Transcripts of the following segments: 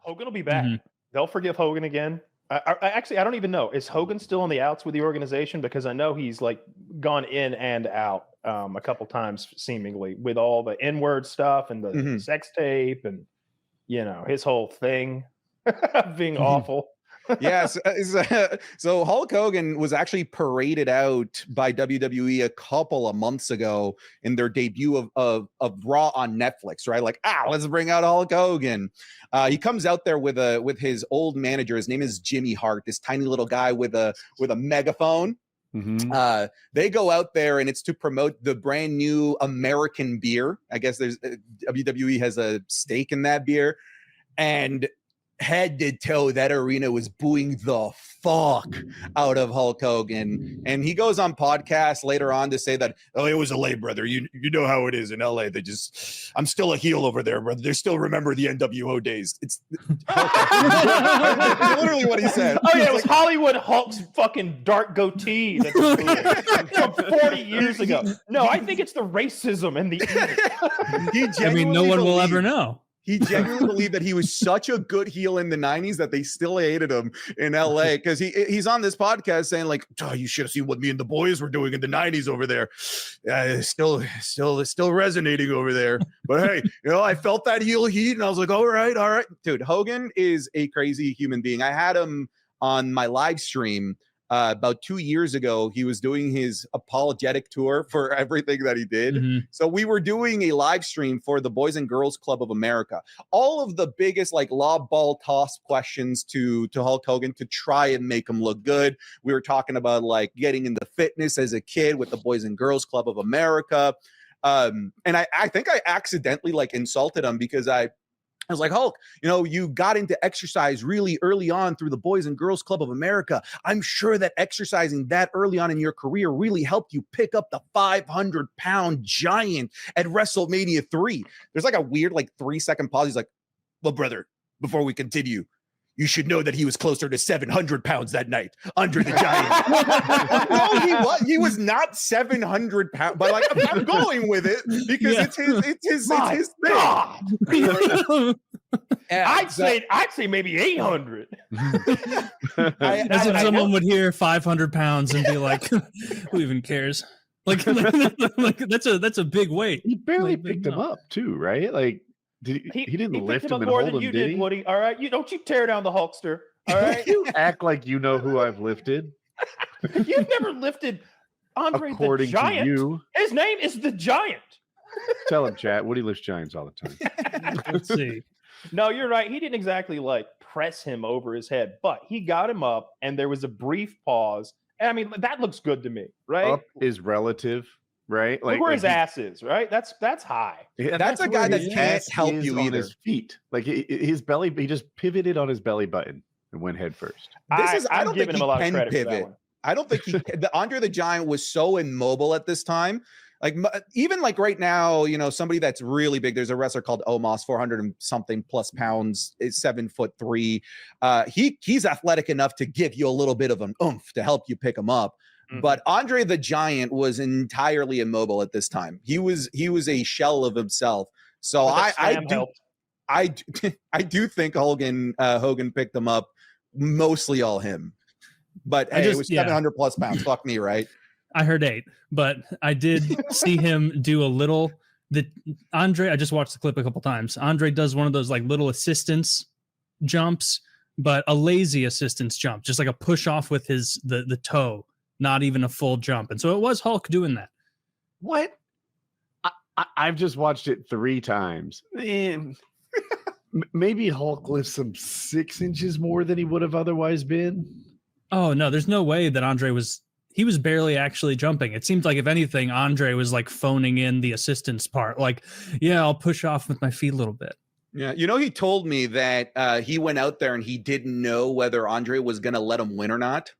Hogan will be back. Mhm. They'll forgive Hogan again. Actually, I don't even know. Is Hogan still on the outs with the organization? Because I know he's like gone in and out a couple times, seemingly, with all the N-word stuff and the sex tape and, you know, his whole thing being awful. Yes. So Hulk Hogan was actually paraded out by WWE a couple of months ago in their debut of Raw on Netflix, right? Like, let's bring out Hulk Hogan. He comes out there with his old manager. His name is Jimmy Hart, this tiny little guy with a megaphone. Mm-hmm. They go out there and it's to promote the brand new American beer. I guess there's WWE has a stake in that beer, and head to toe, that arena was booing the fuck out of Hulk Hogan. And he goes on podcasts later on to say that, it was LA, brother. You know how it is in LA. I'm still a heel over there, brother. They still remember the NWO days. It's literally what he said. Oh, yeah, it was Hollywood Hulk's fucking dark goatee that's from 40 years ago. No, I think it's the racism and the I mean, no one will ever know. He genuinely believed that he was such a good heel in the 90s that they still hated him in LA, because he's on this podcast saying like, you should have seen what me and the boys were doing in the 90s over there. Still resonating over there. But hey, I felt that heel heat and I was like, all right. Dude, Hogan is a crazy human being. I had him on my live stream about 2 years ago. He was doing his apologetic tour for everything that he did. Mm-hmm. So we were doing a live stream for the Boys and Girls Club of America. All of the biggest like lob ball toss questions to Hulk Hogan to try and make him look good. We were talking about like getting into fitness as a kid with the Boys and Girls Club of America. And I think I accidentally like insulted him because I was like, Hulk, you got into exercise really early on through the Boys and Girls Club of America. I'm sure that exercising that early on in your career really helped you pick up the 500-pound giant at WrestleMania 3. There's like a weird 3-second pause. He's like, well, brother, before we continue, you should know that he was closer to 700 pounds that night under the giant. No, he was not 700 pounds, but I'm going with it because it's his thing. I'd say maybe 800. As if someone would hear 500 pounds and be like, who even cares? Like that's a big weight. He barely picked him up too, right? Like, he didn't lift him and more hold than him, you did he? Woody. All right, don't you tear down the Hulkster. All right, you act like you know who I've lifted. You've never lifted Andre According the Giant. to you. His name is the Giant. Tell him, chat. Woody lifts giants all the time. Let's see. No, you're right. He didn't exactly press him over his head, but he got him up, and there was a brief pause. I mean, that looks good to me, right? Up is relative. Right, look where his ass is. Right, that's high. That's a guy that can't help you either. His feet, his belly, he just pivoted on his belly button and went head first. I don't think he can pivot. I don't think Andre the Giant was so immobile at this time. Even right now, somebody that's really big. There's a wrestler called Omos, 400 and something plus pounds, is 7'3". He's athletic enough to give you a little bit of an oomph to help you pick him up. Mm-hmm. But Andre the Giant was entirely immobile at this time. He was a shell of himself. So I do think Hogan picked him up, mostly all him. But hey, it was 700 plus pounds. Fuck me, right? I heard 8, but I did see him do a little. Andre, I just watched the clip a couple times. Andre does one of those little assistance jumps, but a lazy assistance jump, just like a push off with the toe. Not even a full jump. And so it was Hulk doing that. What? I've just watched it 3 times. Maybe Hulk lifts him 6 inches more than he would have otherwise been. Oh, no, there's no way that Andre was barely actually jumping. It seemed like, if anything, Andre was phoning in the assistance part. I'll push off with my feet a little bit. Yeah. He told me that he went out there and he didn't know whether Andre was going to let him win or not.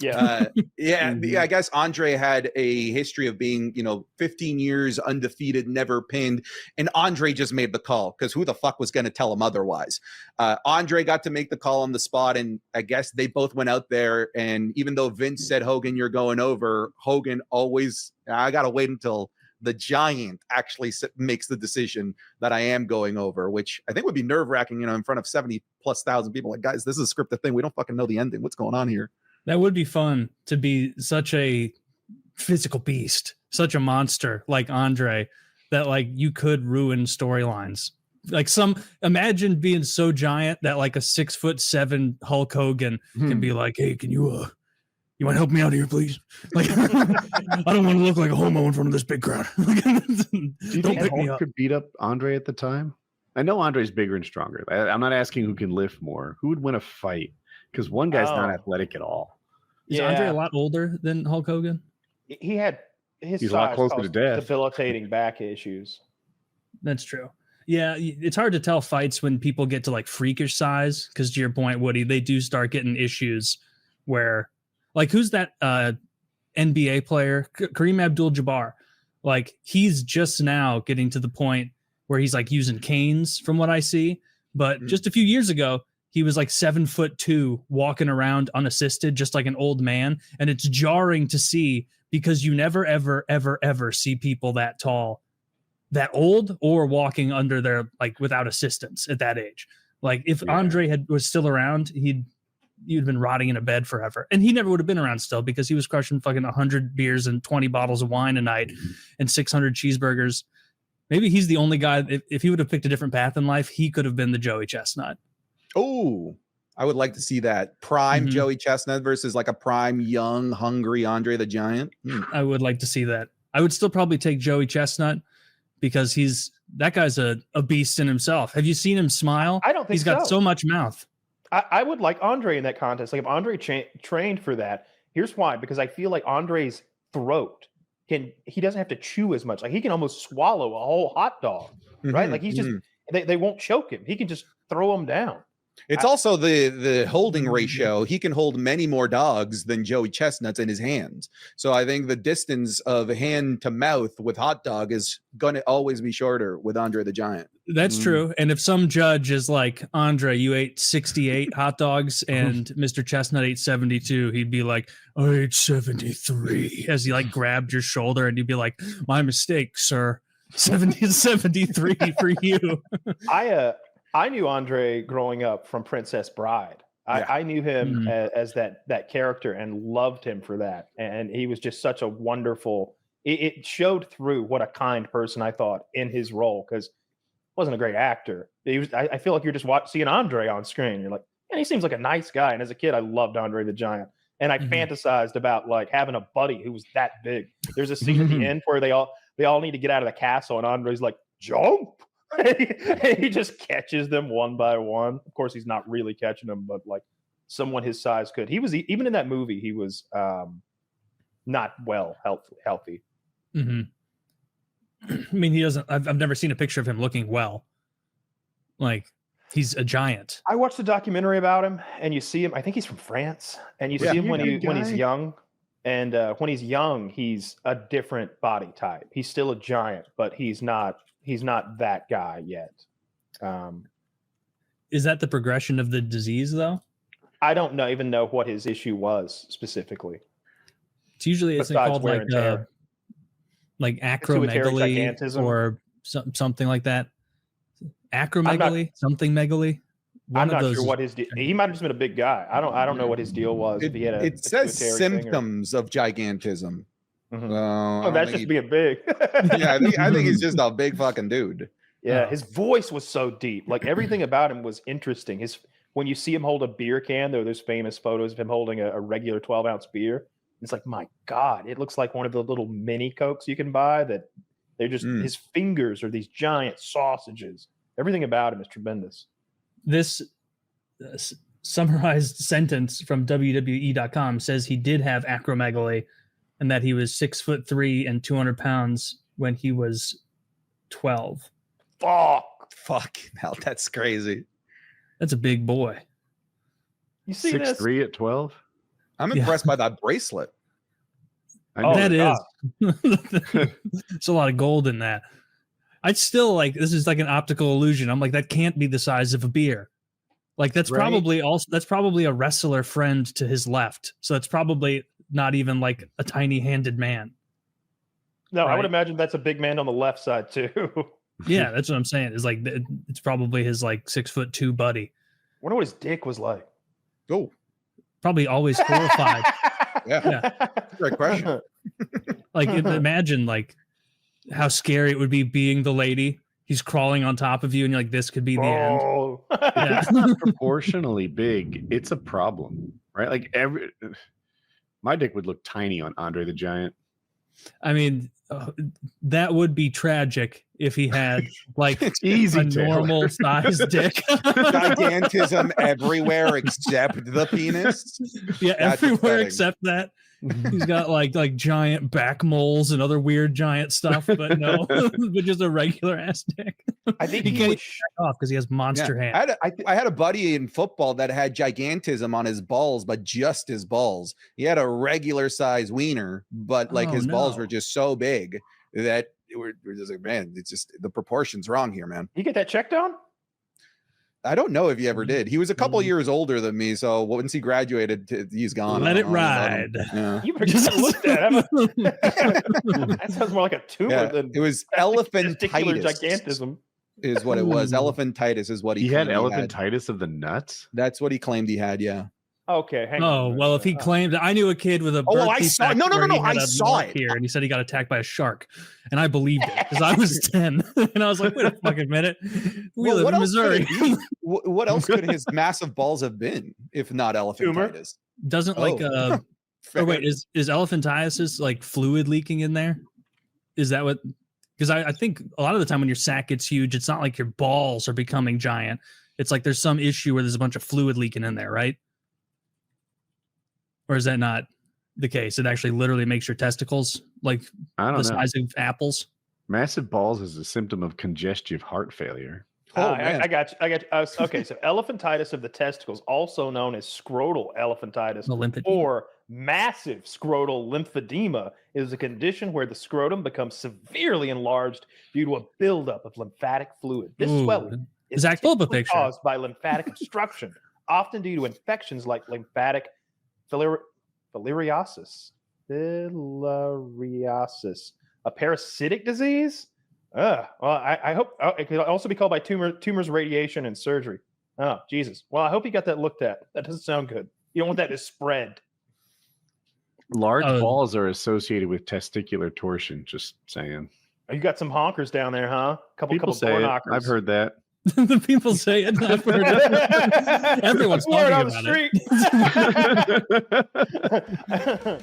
Yeah. I guess Andre had a history of being, 15 years undefeated, never pinned. And Andre just made the call because who the fuck was going to tell him otherwise? Andre got to make the call on the spot. And I guess they both went out there. And even though Vince said, Hogan, you're going over, Hogan always, I got to wait until the Giant actually makes the decision that I am going over, which I think would be nerve-wracking, in front of 70,000+ people. Like, guys, this is a scripted thing. We don't fucking know the ending. What's going on here? That would be fun to be such a physical beast, such a monster like Andre, that like you could ruin storylines. Like imagine being so giant that like a 6'7" Hulk Hogan can be like, hey, can you want to help me out here, please? Like, I don't want to look like a homo in front of this big crowd. Do you think Hulk could beat up Andre at the time? I know Andre's bigger and stronger. I'm not asking who can lift more. Who would win a fight? Because one guy's not athletic at all. Is Andre a lot older than Hulk Hogan? He's a lot closer to death. Debilitating back issues. That's true. Yeah, it's hard to tell fights when people get to like freakish size, because to your point, Woody, they do start getting issues where, like, who's that NBA player? Kareem Abdul-Jabbar. Like, he's just now getting to the point where he's like using canes from what I see. But just a few years ago, he was like 7'2", walking around unassisted, just like an old man. And it's jarring to see, because you never, ever, ever, ever see people that tall, that old, or walking under their, like, without assistance at that age. Like, if Andre was still around, you'd have been rotting in a bed forever. And he never would have been around still, because he was crushing fucking 100 beers and 20 bottles of wine a night and 600 cheeseburgers. Maybe he's the only guy, if he would have picked a different path in life, he could have been the Joey Chestnut. Oh, I would like to see that. Prime Joey Chestnut versus like a prime, young, hungry Andre the Giant. I would like to see that. I would still probably take Joey Chestnut, because that guy's a beast in himself. Have you seen him smile? I don't think he's got so much mouth. I would like Andre in that contest. Like, if Andre trained for that, here's why. Because I feel like Andre's throat he doesn't have to chew as much. Like, he can almost swallow a whole hot dog, right? Like, he's just, they won't choke him. He can just throw them down. It's also the holding ratio. He can hold many more dogs than Joey Chestnut's in his hands. So I think the distance of hand to mouth with hot dog is going to always be shorter with Andre the Giant. That's true. And if some judge is like, Andre, you ate 68 hot dogs and Mr. Chestnut ate 72, he'd be like, I ate 73, as he like grabbed your shoulder, and he'd be like, my mistake, sir. 73 for you. I knew Andre growing up from Princess Bride. I knew him as that character and loved him for that. And he was just such a wonderful. It showed through what a kind person I thought in his role, because he wasn't a great actor. I feel like you're just seeing Andre on screen. You're like, man, he seems like a nice guy. And as a kid, I loved Andre the Giant. And I fantasized about like having a buddy who was that big. There's a scene at the end where they all need to get out of the castle, and Andre's like, jump. He just catches them one by one. Of course, he's not really catching them, but like someone his size could. He was, even in that movie, he was not healthy. I mean, he doesn't. I've never seen a picture of him looking well. Like, he's a giant. I watched a documentary about him, and you see him. I think he's from France, and you see him when he's young. And when he's young, he's a different body type. He's still a giant, but he's not that guy yet. Is that the progression of the disease, though? I don't even know what his issue was specifically. It's usually called like acromegaly or something like that. Acromegaly, something megaly. I'm not sure what his deal. He might have just been a big guy. I don't know what his deal was. If he had it says symptoms of gigantism. That's just being big. Yeah, I think he's just a big fucking dude. Yeah, his voice was so deep. Like, everything about him was interesting. When you see him hold a beer can, there are those famous photos of him holding a regular 12-ounce beer. It's like, my God, it looks like one of the little mini Cokes you can buy. That they're just his fingers are these giant sausages. Everything about him is tremendous. This summarized sentence from WWE.com says he did have acromegaly, and that he was 6'3" and 200 pounds when he was 12. Fuck hell, that's crazy. That's a big boy. You see 6'3" at 12? I'm impressed by that bracelet. That is. There's a lot of gold in that. I'd still like, this is like an optical illusion. I'm like, that can't be the size of a beer. Like, that's probably a wrestler friend to his left. So it's probably not even like a tiny handed man. No, I would Right. imagine that's a big man on the left side too. Yeah, that's what I'm saying. Is like it's probably his like 6'2" buddy. Wonder what his dick was like. Oh, Probably always 4 or 5. yeah. Great question. Like imagine like how scary it would be being the lady. He's crawling on top of you, and you're like, this could be the end. Oh. Yeah. It's not proportionally big. It's a problem, right? Like my dick would look tiny on Andre the Giant. I mean, that would be tragic if he had like It's easy, a Taylor. normal sized dick. Gigantism everywhere except the penis. Yeah, That's everywhere upsetting. except that. He's got like giant back moles and other weird giant stuff, but no, but just a regular ass dick. I think He he can't would back off because he has monster Yeah. hands. I had a buddy in football that had gigantism on his balls, but just his balls. He had a regular size wiener, but like Oh, his balls no. were just so big that we're just like, man, it's just the proportions wrong here, man. You get that checked on? I don't know if he ever did. He was a couple years older than me, so once he graduated, he's gone. Let I it don't know about him. ride. Yeah. You better get that looked at. That sounds more like a tumor Yeah, than it was testicular elephantitis. gigantism. Is what it was. Ooh. Elephantitis is what He had claimed elephantitis of the nuts. That's what he claimed he had. Yeah. Okay, hang Oh on. well, if he claimed, I knew a kid with a Oh, well, I birth saw- defect no, no, where no, he no, had I a saw mark it. here, and he said he got attacked by a shark, and I believed it because I was 10, and I was like, wait a fucking minute, we Well, live what in else could Missouri. it be? What else could his massive balls have been if not elephantitis? Doesn't like Oh. or wait, is elephantiasis like fluid leaking in there? Is that what? Because I think a lot of the time when your sack gets huge, it's not like your balls are becoming giant. It's like there's some issue where there's a bunch of fluid leaking in there, right? Or is that not the case? It actually literally makes your testicles like I the don't know. size of apples. Massive balls is a symptom of congestive heart failure. Oh, man. I got you. Okay, so elephantitis of the testicles, also known as scrotal elephantitis, The lymphedema. or massive scrotal lymphedema, is a condition where the scrotum becomes severely enlarged due to a buildup of lymphatic fluid. This Ooh. swelling is Zach, pull up a typically picture. caused by lymphatic obstruction, often due to infections like lymphatic filariasis. Filariasis, a parasitic disease. Well, I hope it could also be called by tumors, radiation, and surgery. Oh, Jesus. Well, I hope you got that looked at. That doesn't sound good. You don't want that to spread. Large Oh. balls are associated with testicular torsion. Just saying. Oh, you got some honkers down there, huh? People Couple say door it. knockers. I've heard that. The people say it. I've heard it. Everyone's Word talking on about the it. street.